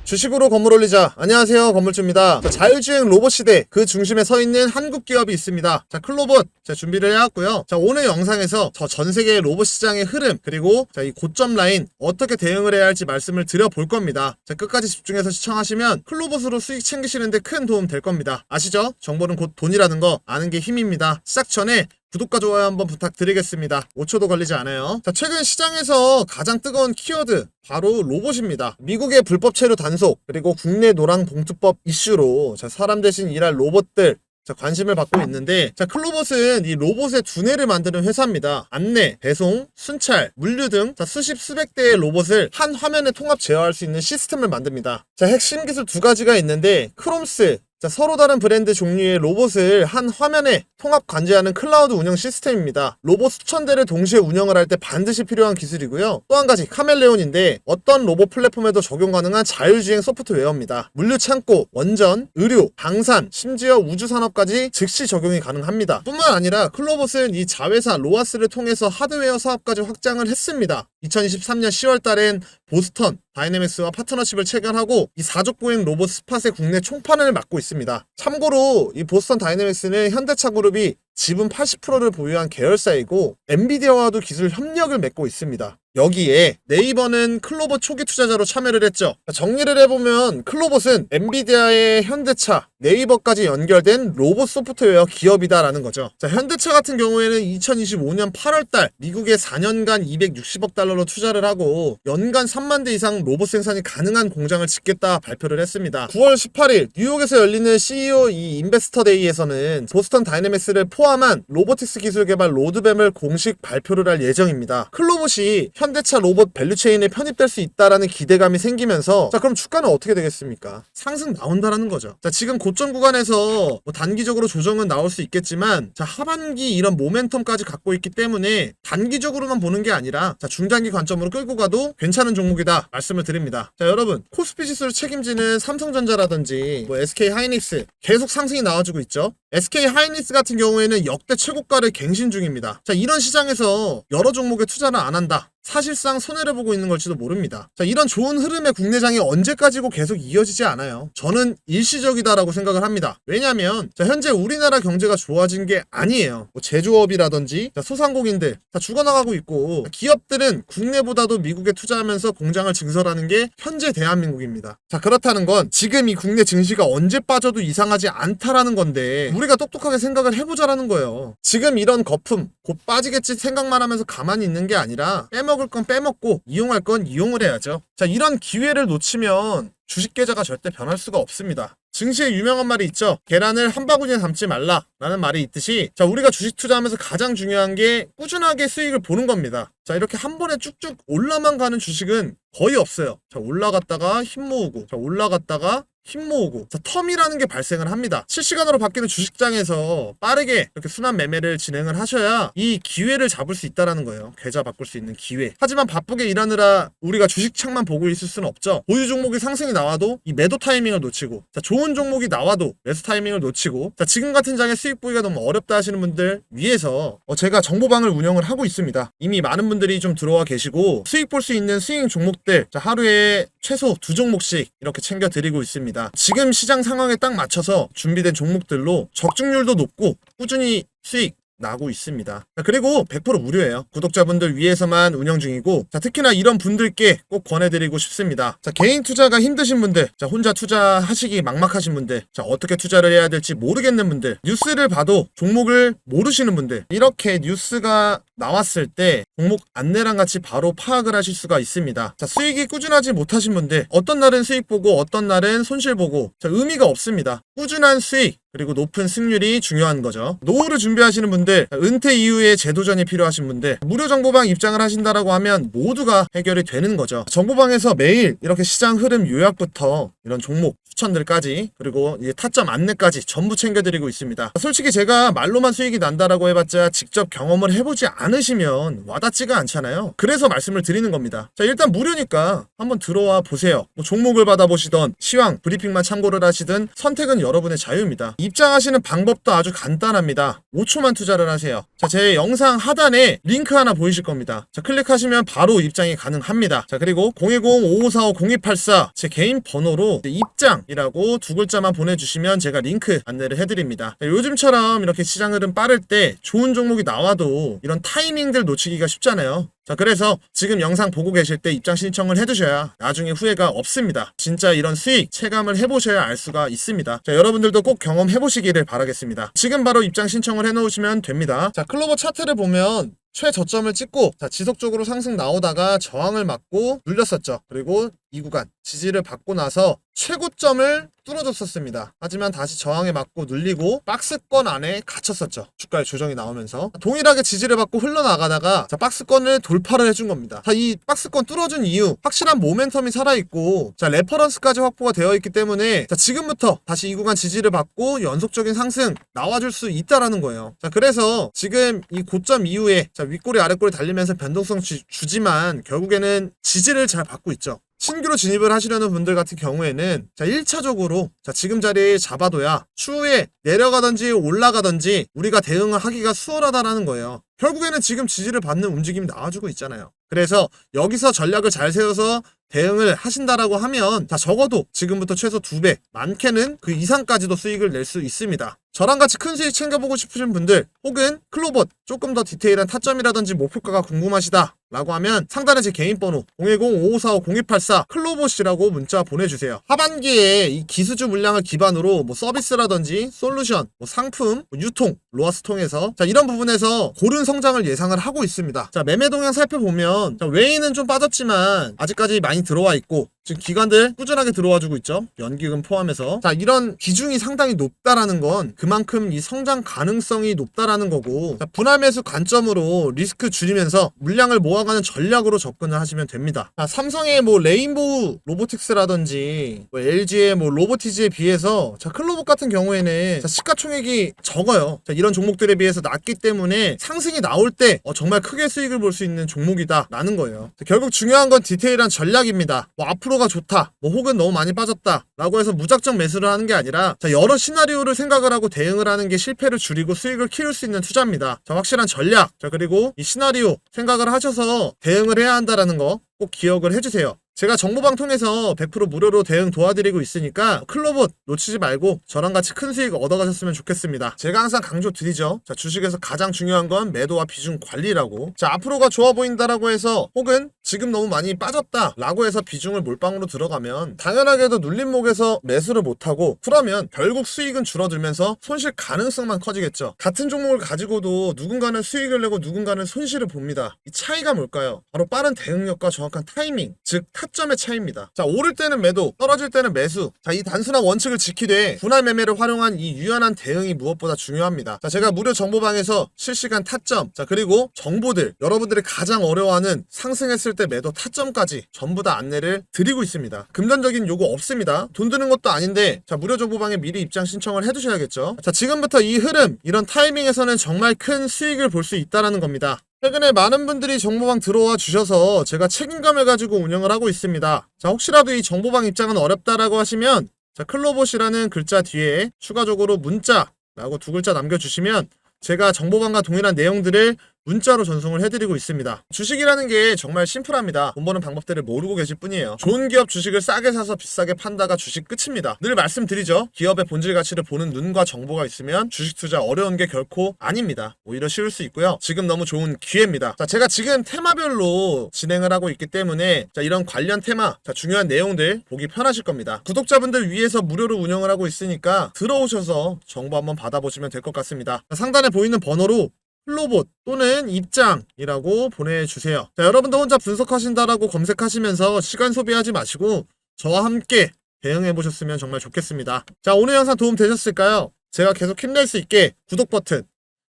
주식으로 건물 올리자. 안녕하세요, 건물주입니다. 자율주행 로봇 시대, 그 중심에 서 있는 한국 기업이 있습니다. 자, 클로봇 제가 준비를 해왔고요. 자, 오늘 영상에서 전 세계의 로봇 시장의 흐름, 그리고 이 고점 라인 어떻게 대응을 해야 할지 말씀을 드려볼 겁니다. 자, 끝까지 집중해서 시청하시면 클로봇으로 수익 챙기시는데 큰 도움 될 겁니다. 아시죠? 정보는 곧 돈이라는 거 아는 게 힘입니다. 시작 전에 구독과 좋아요 한번 부탁드리겠습니다. 5초도 걸리지 않아요. 자, 최근 시장에서 가장 뜨거운 키워드 바로 로봇입니다. 미국의 불법 체류 단속, 그리고 국내 노랑봉투법 이슈로 사람 대신 일할 로봇들 관심을 받고 있는데, 클로봇은 이 로봇의 두뇌를 만드는 회사입니다. 안내, 배송, 순찰, 물류 등 수십 수백 대의 로봇을 한 화면에 통합 제어할 수 있는 시스템을 만듭니다. 핵심 기술 두 가지가 있는데, 크롬스, 서로 다른 브랜드 종류의 로봇을 한 화면에 통합 관제하는 클라우드 운영 시스템입니다. 로봇 수천 대를 동시에 운영을 할 때 반드시 필요한 기술이고요. 또 한 가지 카멜레온인데, 어떤 로봇 플랫폼에도 적용 가능한 자율주행 소프트웨어입니다. 물류 창고, 원전, 의료, 방산, 심지어 우주산업까지 즉시 적용이 가능합니다. 뿐만 아니라 클로봇은 이 자회사 로아스를 통해서 하드웨어 사업까지 확장을 했습니다. 2023년 10월 달엔 보스턴 다이내믹스와 파트너십을 체결하고 이 사족보행 로봇 스팟의 국내 총판을 맡고 있습니다. 참고로 이 보스턴 다이내믹스는 현대차 그룹이 지분 80%를 보유한 계열사이고, 엔비디아와도 기술 협력을 맺고 있습니다. 여기에 네이버는 클로봇 초기 투자자로 참여를 했죠. 정리를 해보면 클로봇은 엔비디아의 현대차, 네이버까지 연결된 로봇 소프트웨어 기업이다라는 거죠. 현대차 같은 경우에는 2025년 8월달 미국에 4년간 260억 달러로 투자를 하고 연간 3만 대 이상 로봇 생산이 가능한 공장을 짓겠다 발표를 했습니다. 9월 18일 뉴욕에서 열리는 CEO 인베스터 데이에서는 보스턴 다이내믹스를 포함한 로보틱스 기술 개발 로드맵을 공식 발표를 할 예정입니다. 클로봇이 현대차 로봇 밸류체인에 편입될 수 있다라는 기대감이 생기면서, 그럼 주가는 어떻게 되겠습니까? 상승 나온다라는 거죠. 지금 고점 구간에서 단기적으로 조정은 나올 수 있겠지만, 하반기 이런 모멘텀까지 갖고 있기 때문에 단기적으로만 보는 게 아니라 중장기 관점으로 끌고 가도 괜찮은 종목이다 말씀을 드립니다. 여러분, 코스피 지수를 책임지는 삼성전자라든지 SK 하이닉스 계속 상승이 나와주고 있죠. SK 하이닉스 같은 경우에는 역대 최고가를 갱신 중입니다. 이런 시장에서 여러 종목에 투자를 안 한다, 사실상 손해를 보고 있는 걸지도 모릅니다. 이런 좋은 흐름의 국내장이 언제까지고 계속 이어지지 않아요. 저는 일시적이다라고 생각을 합니다. 왜냐하면 현재 우리나라 경제가 좋아진 게 아니에요. 제조업이라든지 소상공인들 다 죽어나가고 있고, 기업들은 국내보다도 미국에 투자하면서 공장을 증설하는 게 현재 대한민국입니다. 그렇다는 건 지금 이 국내 증시가 언제 빠져도 이상하지 않다라는 건데, 우리가 똑똑하게 생각을 해보자라는 거예요. 지금 이런 거품 곧 빠지겠지 생각만 하면서 가만히 있는 게 아니라 빼먹을 건 빼먹고 이용할 건 이용을 해야죠. 이런 기회를 놓치면 주식 계좌가 절대 변할 수가 없습니다. 증시에 유명한 말이 있죠. 계란을 한 바구니에 담지 말라 라는 말이 있듯이, 우리가 주식 투자하면서 가장 중요한 게 꾸준하게 수익을 보는 겁니다. 이렇게 한 번에 쭉쭉 올라만 가는 주식은 거의 없어요. 올라갔다가 힘 모으고, 올라갔다가 힘 모으고, 텀이라는 게 발생을 합니다. 실시간으로 바뀌는 주식장에서 빠르게 이렇게 순환 매매를 진행을 하셔야 이 기회를 잡을 수 있다는 거예요. 계좌 바꿀 수 있는 기회. 하지만 바쁘게 일하느라 우리가 주식창만 보고 있을 수는 없죠. 보유 종목이 상승이 나와도 이 매도 타이밍을 놓치고, 좋은 종목이 나와도 매수 타이밍을 놓치고, 지금 같은 장에 수익 보기가 너무 어렵다 하시는 분들 위해서 제가 정보방을 운영을 하고 있습니다. 이미 많은 분들이 좀 들어와 계시고, 수익 볼 수 있는 스윙 종목들 하루에 최소 2종목씩 이렇게 챙겨드리고 있습니다. 지금 시장 상황에 딱 맞춰서 준비된 종목들로 적중률도 높고 꾸준히 수익 나고 있습니다. 그리고 100% 무료예요. 구독자분들 위해서만 운영 중이고, 특히나 이런 분들께 꼭 권해드리고 싶습니다. 개인 투자가 힘드신 분들, 혼자 투자하시기 막막하신 분들, 어떻게 투자를 해야 될지 모르겠는 분들, 뉴스를 봐도 종목을 모르시는 분들, 이렇게 뉴스가 나왔을 때 종목 안내랑 같이 바로 파악을 하실 수가 있습니다. 수익이 꾸준하지 못하신 분들, 어떤 날은 수익 보고 어떤 날은 손실 보고 의미가 없습니다. 꾸준한 수익, 그리고 높은 승률이 중요한 거죠. 노후를 준비하시는 분들, 은퇴 이후에 재도전이 필요하신 분들, 무료 정보방 입장을 하신다라고 하면 모두가 해결이 되는 거죠. 정보방에서 매일 이렇게 시장 흐름 요약부터 이런 종목 추천들까지 그리고 이제 타점 안내까지 전부 챙겨드리고 있습니다. 솔직히 제가 말로만 수익이 난다라고 해봤자 직접 경험을 해보지 않으시면 와닿지가 않잖아요. 그래서 말씀을 드리는 겁니다. 자, 일단 무료니까 한번 들어와 보세요. 뭐 종목을 받아보시던 시황 브리핑만 참고를 하시든 선택은 여러분의 자유입니다. 입장하시는 방법도 아주 간단합니다. 5초만 투자를 하세요. 자, 제 영상 하단에 링크 하나 보이실 겁니다. 자, 클릭하시면 바로 입장이 가능합니다. 자, 그리고 010-5545-0284 제 개인 번호로 입장이라고 두 글자만 보내주시면 제가 링크 안내를 해드립니다. 자, 요즘처럼 이렇게 시장 흐름 빠를 때 좋은 종목이 나와도 이런 타이밍들 놓치기가 쉽잖아요. 자, 그래서 지금 영상 보고 계실 때 입장 신청을 해두셔야 나중에 후회가 없습니다. 진짜 이런 수익 체감을 해보셔야 알 수가 있습니다. 자, 여러분들도 꼭 경험해보시기를 바라겠습니다. 지금 바로 입장 신청을 해놓으시면 됩니다. 자, 클로버 차트를 보면 최저점을 찍고 자, 지속적으로 상승 나오다가 저항을 맞고 눌렸었죠. 그리고 이 구간 지지를 받고 나서 최고점을 뚫어줬었습니다. 하지만 다시 저항에 맞고 눌리고 박스권 안에 갇혔었죠. 주가의 조정이 나오면서 동일하게 지지를 받고 흘러나가다가 자, 박스권을 돌파를 해준 겁니다. 자, 이 박스권 뚫어준 이유 확실한 모멘텀이 살아있고 자, 레퍼런스까지 확보가 되어 있기 때문에 자, 지금부터 다시 이 구간 지지를 받고 연속적인 상승 나와줄 수 있다라는 거예요. 자, 그래서 지금 이 고점 이후에 자, 윗꼬리 아랫꼬리 달리면서 변동성 주지만 결국에는 지지를 잘 받고 있죠. 신규로 진입을 하시려는 분들 같은 경우에는 자, 1차적으로 자, 지금 자리에 잡아둬야 추후에 내려가든지 올라가든지 우리가 대응을 하기가 수월하다라는 거예요. 결국에는 지금 지지를 받는 움직임이 나와주고 있잖아요. 그래서 여기서 전략을 잘 세워서 대응을 하신다라고 하면 자, 적어도 지금부터 최소 2배, 많게는 그 이상까지도 수익을 낼 수 있습니다. 저랑 같이 큰 수익 챙겨보고 싶으신 분들 혹은 클로봇 조금 더 디테일한 타점이라든지 목표가가 궁금하시다 라고 하면 상단에 제 개인 번호 010-5545-0284 클로봇이라고 문자 보내주세요. 하반기에 이 기수주 물량을 기반으로 뭐 서비스라든지 솔루션, 뭐 상품, 뭐 유통, 로아스 통해서 자, 이런 부분에서 고른 성장을 예상을 하고 있습니다. 자, 매매 동향 살펴보면 자, 외인은 좀 빠졌지만 아직까지 많이 들어와 있고 지금 기관들 꾸준하게 들어와주고 있죠. 연기금 포함해서. 자, 이런 비중이 상당히 높다라는 건 그만큼 이 성장 가능성이 높다라는 거고 자, 분할 매수 관점으로 리스크 줄이면서 물량을 모아가는 전략으로 접근을 하시면 됩니다. 자, 삼성의 뭐 레인보우 로보틱스라든지 뭐 LG의 뭐 로보티즈에 비해서 자, 클로봇 같은 경우에는 자, 시가총액이 적어요. 자, 이런 종목들에 비해서 낮기 때문에 상승이 나올 때 정말 크게 수익을 볼 수 있는 종목이다 라는 거예요. 자, 결국 중요한 건 디테일한 전략입니다. 뭐 앞으로가 좋다 뭐 혹은 너무 많이 빠졌다 라고 해서 무작정 매수를 하는 게 아니라 자, 여러 시나리오를 생각을 하고 대응을 하는 게 실패를 줄이고 수익을 키울 수 있는 투자입니다. 자, 확실한 전략 자, 그리고 이 시나리오 생각을 하셔서 대응을 해야 한다라는 거 꼭 기억을 해주세요. 제가 정보방 통해서 100% 무료로 대응 도와드리고 있으니까 클로봇 놓치지 말고 저랑 같이 큰 수익 얻어가셨으면 좋겠습니다. 제가 항상 강조 드리죠. 자, 주식에서 가장 중요한 건 매도와 비중 관리라고. 자, 앞으로가 좋아 보인다라고 해서 혹은 지금 너무 많이 빠졌다 라고 해서 비중을 몰빵으로 들어가면 당연하게도 눌림목에서 매수를 못하고 그러면 결국 수익은 줄어들면서 손실 가능성만 커지겠죠. 같은 종목을 가지고도 누군가는 수익을 내고 누군가는 손실을 봅니다. 이 차이가 뭘까요? 바로 빠른 대응력과 정확한 타이밍, 즉 타점의 차이입니다. 자, 오를 때는 매도, 떨어질 때는 매수. 자, 이 단순한 원칙을 지키되 분할 매매를 활용한 이 유연한 대응이 무엇보다 중요합니다. 자, 제가 무료 정보방에서 실시간 타점, 자, 그리고 정보들, 여러분들이 가장 어려워하는 상승했을 때 매도 타점까지 전부 다 안내를 드리고 있습니다. 금전적인 요구 없습니다. 돈 드는 것도 아닌데 자, 무료 정보방에 미리 입장 신청을 해두셔야겠죠. 자, 지금부터 이 흐름, 이런 타이밍에서는 정말 큰 수익을 볼 수 있다는 겁니다. 최근에 많은 분들이 정보방 들어와 주셔서 제가 책임감을 가지고 운영을 하고 있습니다. 자, 혹시라도 이 정보방 입장은 어렵다라고 하시면 자, 클로봇이라는 글자 뒤에 추가적으로 문자라고 두 글자 남겨주시면 제가 정보방과 동일한 내용들을 문자로 전송을 해드리고 있습니다. 주식이라는 게 정말 심플합니다. 돈 버는 방법들을 모르고 계실 뿐이에요. 좋은 기업 주식을 싸게 사서 비싸게 판다가 주식 끝입니다. 늘 말씀드리죠. 기업의 본질 가치를 보는 눈과 정보가 있으면 주식 투자 어려운 게 결코 아닙니다. 오히려 쉬울 수 있고요. 지금 너무 좋은 기회입니다. 자, 제가 지금 테마별로 진행을 하고 있기 때문에 자, 이런 관련 테마, 자, 중요한 내용들 보기 편하실 겁니다. 구독자분들 위해서 무료로 운영을 하고 있으니까 들어오셔서 정보 한번 받아보시면 될 것 같습니다. 자, 상단에 보이는 번호로 클로봇 또는 입장이라고 보내주세요. 자, 여러분도 혼자 분석하신다라고 검색하시면서 시간 소비하지 마시고 저와 함께 대응해보셨으면 정말 좋겠습니다. 자, 오늘 영상 도움 되셨을까요? 제가 계속 힘낼 수 있게 구독 버튼,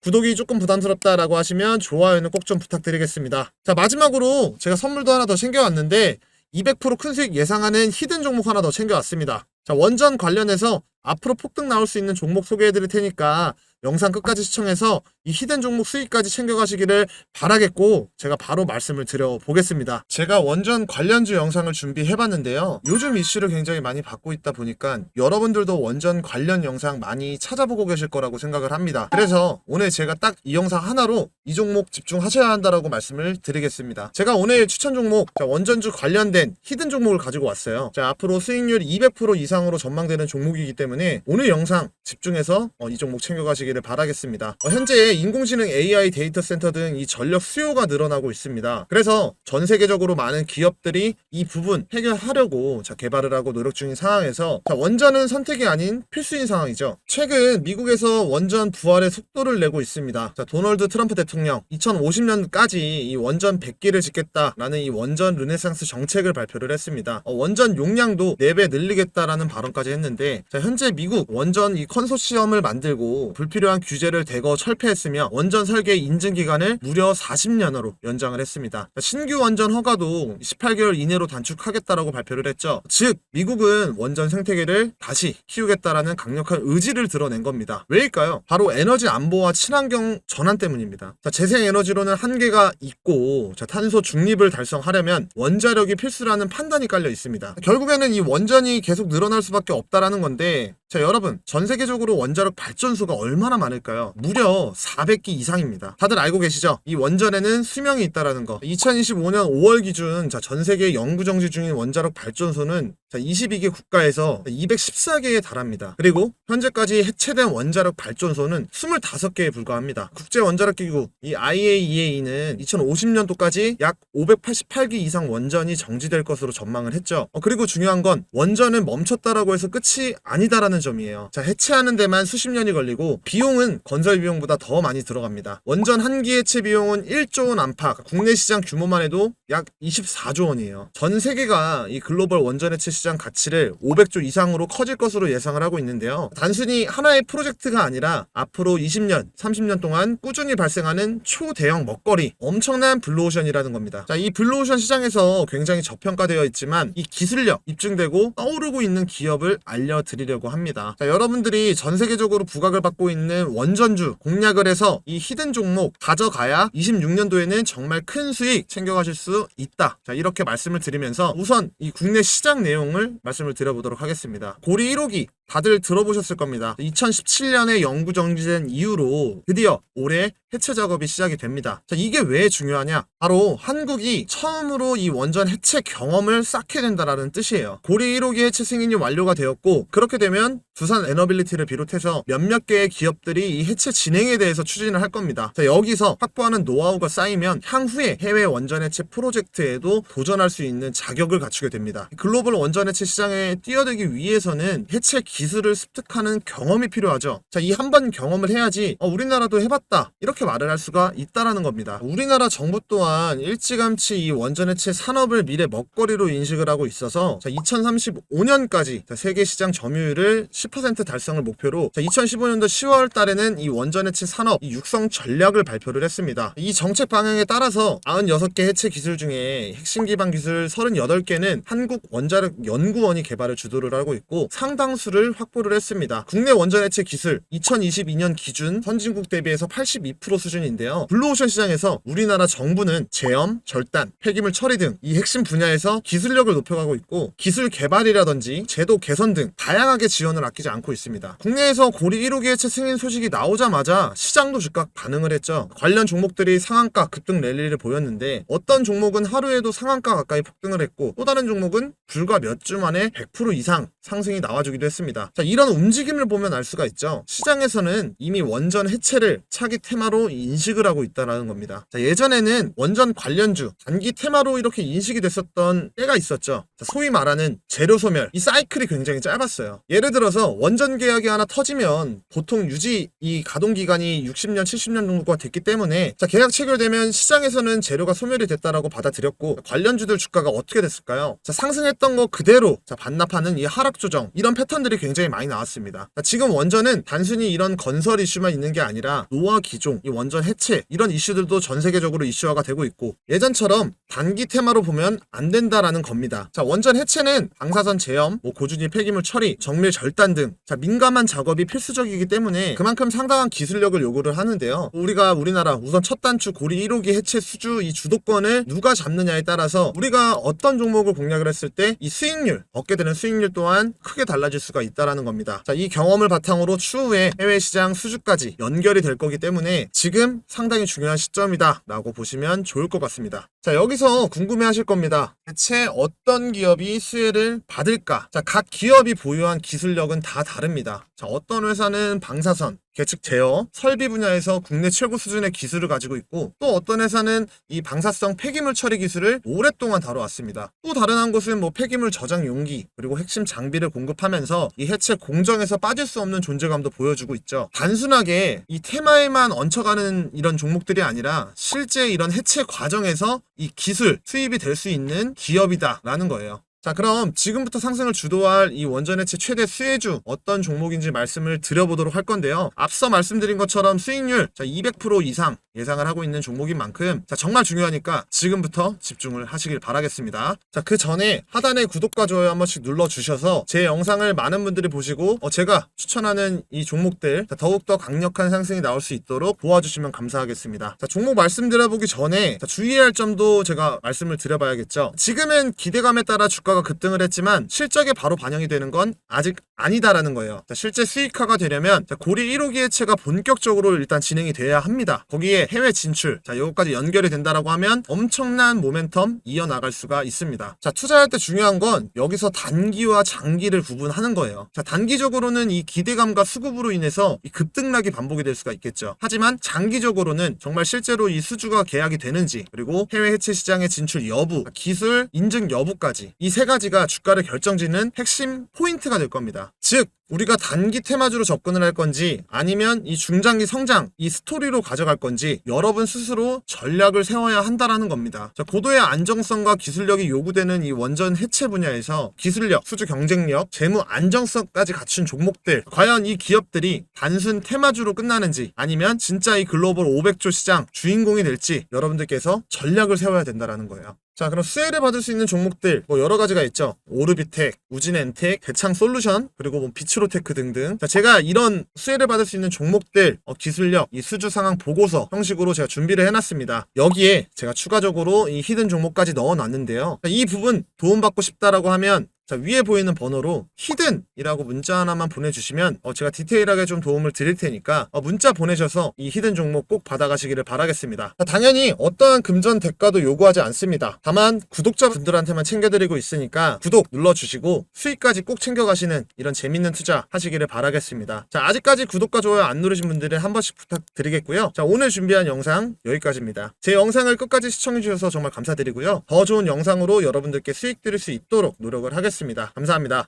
구독이 조금 부담스럽다라고 하시면 좋아요는 꼭 좀 부탁드리겠습니다. 자, 마지막으로 제가 선물도 하나 더 챙겨왔는데 200% 큰 수익 예상하는 히든 종목 하나 더 챙겨왔습니다. 자, 원전 관련해서 앞으로 폭등 나올 수 있는 종목 소개해드릴 테니까 영상 끝까지 시청해서 이 히든 종목 수익까지 챙겨가시기를 바라겠고, 제가 바로 말씀을 드려보겠습니다. 제가 원전 관련주 영상을 준비해봤는데요. 요즘 이슈를 굉장히 많이 받고 있다 보니까 여러분들도 원전 관련 영상 많이 찾아보고 계실 거라고 생각을 합니다. 그래서 오늘 제가 딱 이 영상 하나로 이 종목 집중하셔야 한다라고 말씀을 드리겠습니다. 제가 오늘 추천 종목, 원전주 관련된 히든 종목을 가지고 왔어요. 자, 앞으로 수익률 200% 이상으로 전망되는 종목이기 때문에 오늘 영상 집중해서 이 종목 챙겨가시기를 바라겠습니다. 현재 인공지능 AI 데이터 센터 등 이 전력 수요가 늘어나고 있습니다. 그래서 전 세계적으로 많은 기업들이 이 부분 해결하려고 개발을 하고 노력 중인 상황에서 원전은 선택이 아닌 필수인 상황이죠. 최근 미국에서 원전 부활의 속도를 내고 있습니다. 도널드 트럼프 대통령 2050년까지 이 원전 100기를 짓겠다라는 이 원전 르네상스 정책을 발표를 했습니다. 원전 용량도 4배 늘리겠다라는 발언까지 했는데, 현재 미국 원전 이 컨소시엄을 만들고 불필요한 규제를 대거 철폐했으며 원전 설계 인증 기간을 무려 40년으로 연장을 했습니다. 신규 원전 허가도 18개월 이내로 단축하겠다라고 발표를 했죠. 즉 미국은 원전 생태계를 다시 키우겠다라는 강력한 의지를 드러낸 겁니다. 왜일까요? 바로 에너지 안보와 친환경 전환 때문입니다. 재생에너지로는 한계가 있고 탄소 중립을 달성하려면 원자력이 필수라는 판단이 깔려 있습니다. 결국에는 이 원전이 계속 늘어날 수밖에 없다라는 건데, 여러분, 전 세계적으로 원자력 발전소가 얼마나 많을까요? 무려 400기 이상입니다. 다들 알고 계시죠? 이 원전에는 수명이 있다라는 거. 2025년 5월 기준 전 세계 연구 정지 중인 원자력 발전소는 22개 국가에서 214개에 달합니다. 그리고 현재까지 해체된 원자력 발전소는 25개에 불과합니다. 국제원자력기구 이 IAEA는 2050년도까지 약 588기 이상 원전이 정지될 것으로 전망을 했죠. 그리고 중요한 건 원전은 멈췄다라고 해서 끝이 아니다라는 점이에요. 해체하는 데만 수십 년이 걸리고 비용은 건설 비용보다 더 많이 들어갑니다. 원전 한 기 해체 비용은 1조 원 안팎, 국내 시장 규모만 해도 약 24조 원이에요. 전 세계가 이 글로벌 원전 해체 시장 가치를 500조 이상으로 커질 것으로 예상을 하고 있는데요. 단순히 하나의 프로젝트가 아니라 앞으로 20년, 30년 동안 꾸준히 발생하는 초대형 먹거리, 엄청난 블루오션이라는 겁니다. 이 블루오션 시장에서 굉장히 저평가되어 있지만 이 기술력 입증되고 떠오르고 있는 기업을 알려드리려고 합니다. 여러분들이 전 세계적으로 부각을 받고 있는 원전주 공략을 해서 이 히든 종목 가져가야 26년도에는 정말 큰 수익 챙겨가실 수 있다. 이렇게 말씀을 드리면서 우선 이 국내 시장 내용을 말씀을 드려보도록 하겠습니다. 고리 1호기 다들 들어보셨을 겁니다. 2017년에 연구 정지된 이후로 드디어 올해 해체 작업이 시작이 됩니다. 이게 왜 중요하냐? 바로 한국이 처음으로 이 원전 해체 경험을 쌓게 된다라는 뜻이에요. 고리 1호기 해체 승인이 완료가 되었고, 그렇게 되면 두산 에너빌리티를 비롯해서 몇몇 개의 기업들이 이 해체 진행에 대해서 추진을 할 겁니다. 여기서 확보하는 노하우가 쌓이면 향후에 해외 원전 해체 프로젝트에도 도전할 수 있는 자격을 갖추게 됩니다. 글로벌 원전 해체 시장에 뛰어들기 위해서는 해체 기술을 습득하는 경험이 필요하죠. 이 한 번 경험을 해야지 우리나라도 해봤다 이렇게 말을 할 수가 있다라는 겁니다. 우리나라 정부 또한 일찌감치 이 원전 해체 산업을 미래 먹거리로 인식을 하고 있어서 2035년까지 세계 시장 점유율을 10% 달성을 목표로 2015년도 10월 달에는 이 원전 해체 산업 육성 전략을 발표를 했습니다. 이 정책 방향에 따라서 96개 해체 기술 중에 핵심 기반 기술 38개는 한국 원자력 연구원이 개발을 주도를 하고 있고 상당수를 확보를 했습니다. 국내 원전 해체 기술 2022년 기준 선진국 대비해서 82% 수준인데요. 블루오션 시장에서 우리나라 정부는 제염, 절단, 폐기물 처리 등 이 핵심 분야에서 기술력을 높여가고 있고, 기술 개발이라든지 제도 개선 등 다양하게 지원을 아끼지 않고 있습니다. 국내에서 고리 1호기 해체 승인 소식이 나오자마자 시장도 즉각 반응을 했죠. 관련 종목들이 상한가 급등 랠리를 보였는데, 어떤 종목은 하루에도 상한가 가까이 폭등을 했고, 또 다른 종목은 불과 몇 주 만에 100% 이상 상승이 나와주기도 했습니다. 이런 움직임을 보면 알 수가 있죠. 시장에서는 이미 원전 해체를 차기 테마로 인식을 하고 있다는 겁니다. 예전에는 원전 관련주 단기 테마로 이렇게 인식이 됐었던 때가 있었죠. 소위 말하는 재료 소멸, 이 사이클이 굉장히 짧았어요. 예를 들어서 원전 계약이 하나 터지면 보통 유지 이 가동 기간이 60년, 70년 정도가 됐기 때문에 계약 체결되면 시장에서는 재료가 소멸이 됐다라고 받아들였고, 관련주들 주가가 어떻게 됐을까요? 상승했던 거 그대로 반납하는 이 하락 조정, 이런 패턴들이 굉장히 많이 나왔습니다. 지금 원전은 단순히 이런 건설 이슈만 있는 게 아니라 노화 기종, 이 원전 해체 이런 이슈들도 전 세계적으로 이슈화가 되고 있고 예전처럼 단기 테마로 보면 안 된다라는 겁니다. 자, 원전 해체는 방사선 제염, 고준위 폐기물 처리, 정밀 절단 등 민감한 작업이 필수적이기 때문에 그만큼 상당한 기술력을 요구를 하는데요. 우리나라 우선 첫 단추 고리 1호기 해체 수주 이 주도권을 누가 잡느냐에 따라서 우리가 어떤 종목을 공략을 했을 때 이 수익률, 얻게 되는 수익률 또한 크게 달라질 수가 있다라는 겁니다. 자, 이 경험을 바탕으로 추후에 해외 시장 수주까지 연결이 될 거기 때문에 지금 상당히 중요한 시점이다 라고 보시면 좋을 것 같습니다. 자, 여기서 궁금해 하실 겁니다. 대체 어떤 기업이 수혜를 받을까? 자, 각 기업이 보유한 기술력은 다 다릅니다. 자, 어떤 회사는 방사선, 계측 제어, 설비 분야에서 국내 최고 수준의 기술을 가지고 있고 또 어떤 회사는 이 방사성 폐기물 처리 기술을 오랫동안 다뤄왔습니다. 또 다른 한 곳은 폐기물 저장 용기 그리고 핵심 장비를 공급하면서 이 해체 공정에서 빠질 수 없는 존재감도 보여주고 있죠. 단순하게 이 테마에만 얹혀가는 이런 종목들이 아니라 실제 이런 해체 과정에서 이 기술 수입이 될 수 있는 기업이다라는 거예요. 자, 그럼 지금부터 상승을 주도할 이 원전 해체 최대 수혜주 어떤 종목인지 말씀을 드려보도록 할 건데요. 앞서 말씀드린 것처럼 수익률 200% 이상 예상을 하고 있는 종목인 만큼 정말 중요하니까 지금부터 집중을 하시길 바라겠습니다. 자, 그 전에 하단에 구독과 좋아요 한 번씩 눌러주셔서 제 영상을 많은 분들이 보시고 제가 추천하는 이 종목들 더욱더 강력한 상승이 나올 수 있도록 도와주시면 감사하겠습니다. 자, 종목 말씀드려보기 전에 주의할 점도 제가 말씀을 드려봐야겠죠. 지금은 기대감에 따라 주가가 급등을 했지만 실적에 바로 반영이 되는 건 아직 아니다라는 거예요. 자, 실제 수익화가 되려면 고리 1호기 해체가 본격적으로 일단 진행이 돼야 합니다. 거기에 해외 진출, 요거까지 연결이 된다라고 하면 엄청난 모멘텀 이어나갈 수가 있습니다. 자, 투자할 때 중요한 건 여기서 단기와 장기를 구분하는 거예요. 자, 단기적으로는 이 기대감과 수급으로 인해서 이 급등락이 반복이 될 수가 있겠죠. 하지만 장기적으로는 정말 실제로 이 수주가 계약이 되는지 그리고 해외 해체 시장의 진출 여부, 기술 인증 여부까지 이 세 가지가 주가를 결정짓는 핵심 포인트가 될 겁니다. 즉 우리가 단기 테마주로 접근을 할 건지 아니면 이 중장기 성장 이 스토리로 가져갈 건지 여러분 스스로 전략을 세워야 한다라는 겁니다. 자, 고도의 안정성과 기술력이 요구되는 이 원전 해체 분야에서 기술력, 수주 경쟁력, 재무 안정성까지 갖춘 종목들 과연 이 기업들이 단순 테마주로 끝나는지 아니면 진짜 이 글로벌 500조 시장 주인공이 될지 여러분들께서 전략을 세워야 된다라는 거예요. 자, 그럼 수혜를 받을 수 있는 종목들 여러 가지가 있죠. 오르비텍, 우진엔텍, 대창솔루션, 그리고 비츠로테크 등등. 자, 제가 이런 수혜를 받을 수 있는 종목들 기술력, 이 수주 상황 보고서 형식으로 제가 준비를 해놨습니다. 여기에 제가 추가적으로 이 히든 종목까지 넣어놨는데요. 자, 이 부분 도움받고 싶다라고 하면 자, 위에 보이는 번호로 히든이라고 문자 하나만 보내주시면 제가 디테일하게 좀 도움을 드릴 테니까 문자 보내셔서 이 히든 종목 꼭 받아가시기를 바라겠습니다. 자, 당연히 어떠한 금전 대가도 요구하지 않습니다. 다만 구독자분들한테만 챙겨드리고 있으니까 구독 눌러주시고 수익까지 꼭 챙겨가시는 이런 재밌는 투자 하시기를 바라겠습니다. 자, 아직까지 구독과 좋아요 안 누르신 분들은 한 번씩 부탁드리겠고요. 자, 오늘 준비한 영상 여기까지입니다. 제 영상을 끝까지 시청해주셔서 정말 감사드리고요. 더 좋은 영상으로 여러분들께 수익 드릴 수 있도록 노력을 하겠습니다. 감사합니다.